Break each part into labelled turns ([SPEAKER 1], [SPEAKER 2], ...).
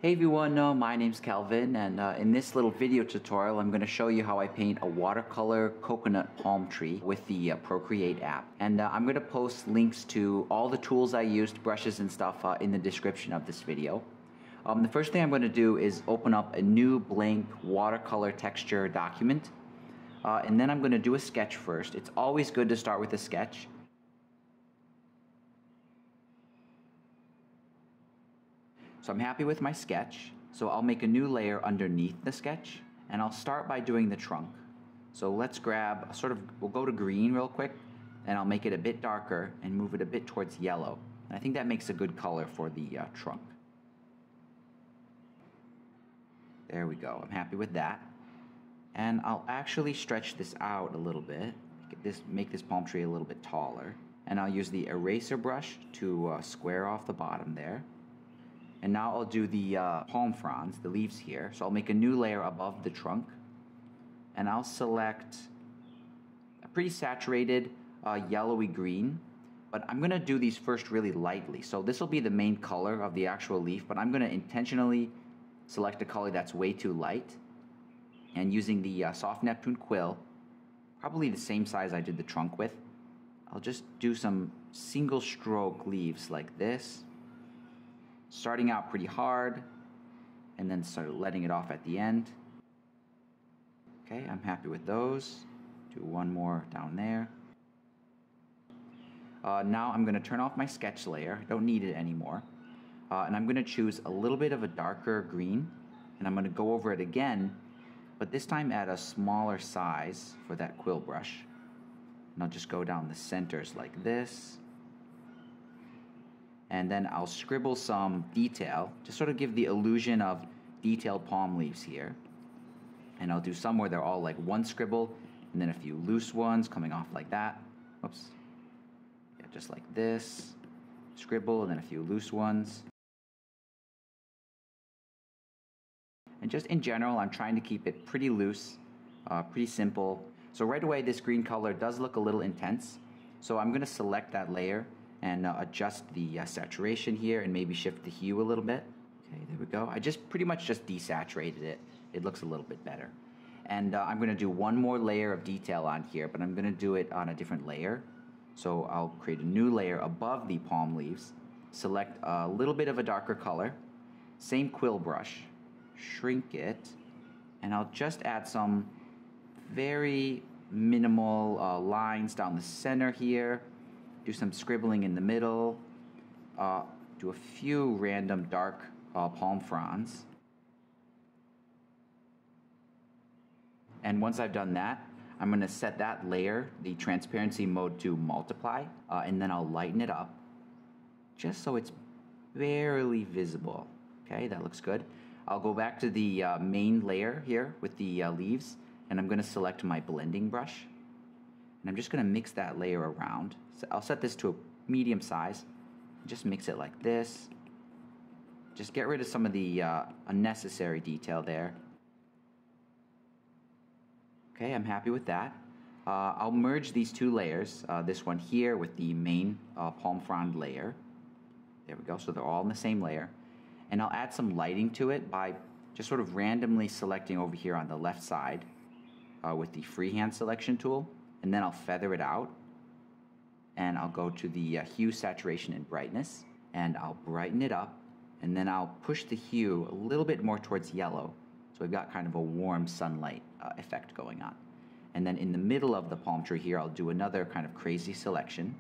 [SPEAKER 1] Hey everyone, my name's Calvin, and in this little video tutorial I'm going to show you how I paint a watercolor coconut palm tree with the Procreate app. And I'm going to post links to all the tools I used, brushes and stuff in the description of this video. The first thing I'm going to do is open up a new blank watercolor texture document. And then I'm going to do a sketch first. It's always good to start with a sketch. So I'm happy with my sketch, so I'll make a new layer underneath the sketch, and I'll start by doing the trunk. So let's grab we'll go to green real quick, and I'll make it a bit darker and move it a bit towards yellow. And I think that makes a good color for the trunk. There we go, I'm happy with that. And I'll actually stretch this out a little bit, make this palm tree a little bit taller. And I'll use the eraser brush to square off the bottom there. And now I'll do the palm fronds, the leaves here. So I'll make a new layer above the trunk. And I'll select a pretty saturated yellowy green. But I'm going to do these first really lightly. So this will be the main color of the actual leaf. But I'm going to intentionally select a color that's way too light. And using the soft Neptune quill, probably the same size I did the trunk with, I'll just do some single stroke leaves like this. Starting out pretty hard, and then start letting it off at the end. Okay, I'm happy with those. Do one more down there. Now I'm going to turn off my sketch layer. I don't need it anymore. And I'm going to choose a little bit of a darker green, and I'm going to go over it again, but this time at a smaller size for that quill brush. And I'll just go down the centers like this. And then I'll scribble some detail, just sort of give the illusion of detailed palm leaves here. And I'll do some where they're all like one scribble, and then a few loose ones coming off like that. Whoops. Yeah, just like this. Scribble, and then a few loose ones. And just in general, I'm trying to keep it pretty loose, pretty simple. So right away, this green color does look a little intense. So I'm going to select that layer and adjust the saturation here and maybe shift the hue a little bit. Okay, there we go. I pretty much just desaturated it. It looks a little bit better. And I'm going to do one more layer of detail on here, but I'm going to do it on a different layer. So I'll create a new layer above the palm leaves, select a little bit of a darker color, same quill brush, shrink it, and I'll just add some very minimal lines down the center here. Do some scribbling in the middle, do a few random dark palm fronds. And once I've done that, I'm going to set that layer, the transparency mode, to multiply, and then I'll lighten it up just so it's barely visible. Okay, that looks good. I'll go back to the main layer here with the leaves, and I'm going to select my blending brush. And I'm just going to mix that layer around. So I'll set this to a medium size. Just mix it like this. Just get rid of some of the unnecessary detail there. Okay, I'm happy with that. I'll merge these two layers, this one here with the main palm frond layer. There we go, so they're all in the same layer. And I'll add some lighting to it by just sort of randomly selecting over here on the left side with the freehand selection tool. And then I'll feather it out, and I'll go to the hue, saturation, and brightness, and I'll brighten it up, and then I'll push the hue a little bit more towards yellow, so we've got kind of a warm sunlight effect going on. And then in the middle of the palm tree here, I'll do another kind of crazy selection,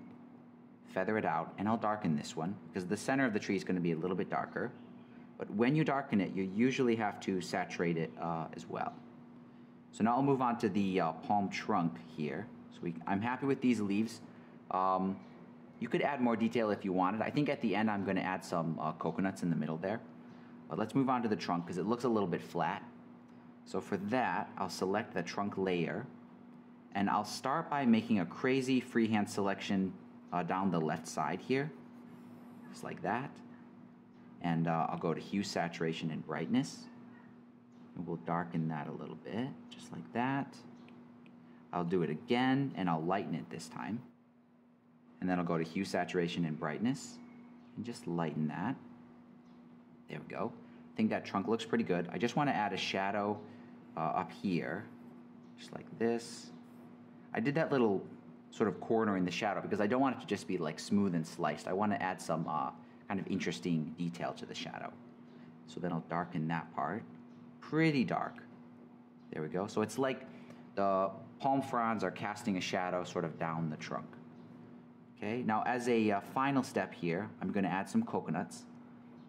[SPEAKER 1] feather it out, and I'll darken this one, because the center of the tree is going to be a little bit darker, but when you darken it, you usually have to saturate it as well. So now I'll move on to the palm trunk here. So I'm happy with these leaves. You could add more detail if you wanted. I think at the end I'm going to add some coconuts in the middle there. But let's move on to the trunk because it looks a little bit flat. So for that, I'll select the trunk layer. And I'll start by making a crazy freehand selection down the left side here. Just like that. And I'll go to hue, saturation, and brightness. And we'll darken that a little bit, just like that. I'll do it again, and I'll lighten it this time. And then I'll go to hue, saturation, and brightness, and just lighten that. There we go. I think that trunk looks pretty good. I just want to add a shadow up here, just like this. I did that little sort of corner in the shadow because I don't want it to just be like smooth and sliced. I want to add some kind of interesting detail to the shadow. So then I'll darken that part. Pretty dark. There we go. So it's like the palm fronds are casting a shadow sort of down the trunk. Okay, now as a final step here, I'm going to add some coconuts.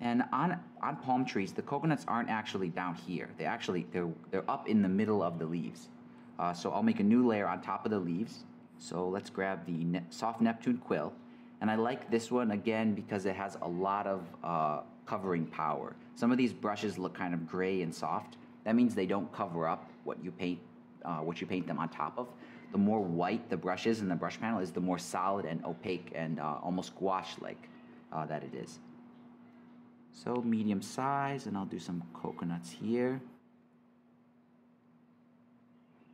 [SPEAKER 1] And on palm trees, the coconuts aren't actually down here. They're up in the middle of the leaves. So I'll make a new layer on top of the leaves. So let's grab the soft Neptune quill. And I like this one again because it has a lot of covering power. Some of these brushes look kind of gray and soft. That means they don't cover up what you paint them on top of. The more white the brush is in the brush panel is, the more solid and opaque and almost gouache-like that it is. So medium size, and I'll do some coconuts here.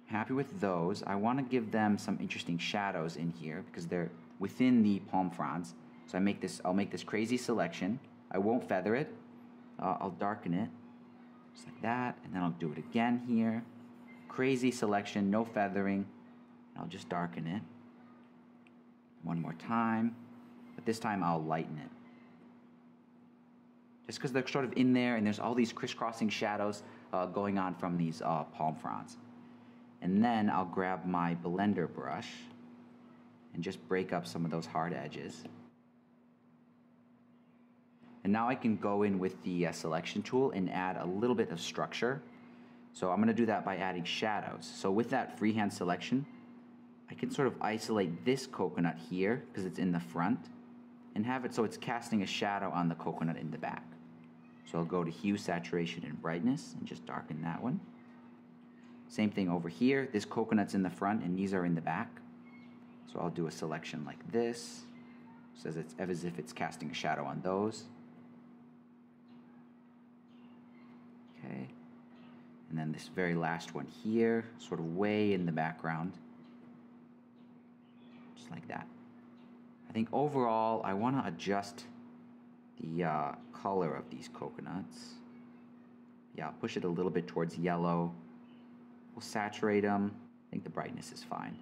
[SPEAKER 1] Happy with those. I want to give them some interesting shadows in here because they're within the palm fronds. So I'll make this crazy selection. I won't feather it. I'll darken it just like that, and then I'll do it again here. Crazy selection, no feathering. I'll just darken it one more time, but this time I'll lighten it. Just because they're sort of in there and there's all these crisscrossing shadows going on from these palm fronds. And then I'll grab my blender brush and just break up some of those hard edges. And now I can go in with the selection tool and add a little bit of structure. So I'm going to do that by adding shadows. So with that freehand selection, I can sort of isolate this coconut here because it's in the front and have it so it's casting a shadow on the coconut in the back. So I'll go to hue, saturation, and brightness and just darken that one. Same thing over here. This coconut's in the front and these are in the back. So I'll do a selection like this. So it's as if it's casting a shadow on those. Okay. And then this very last one here, sort of way in the background. Just like that. I think overall I want to adjust the color of these coconuts. Yeah, I'll push it a little bit towards yellow. We'll saturate them. I think the brightness is fine.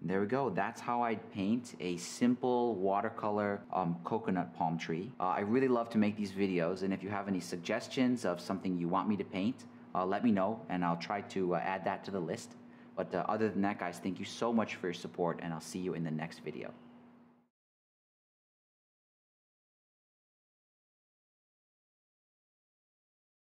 [SPEAKER 1] And there we go. That's how I paint a simple watercolor coconut palm tree. I really love to make these videos, and if you have any suggestions of something you want me to paint, let me know, and I'll try to add that to the list. But other than that, guys, thank you so much for your support, and I'll see you in the next video.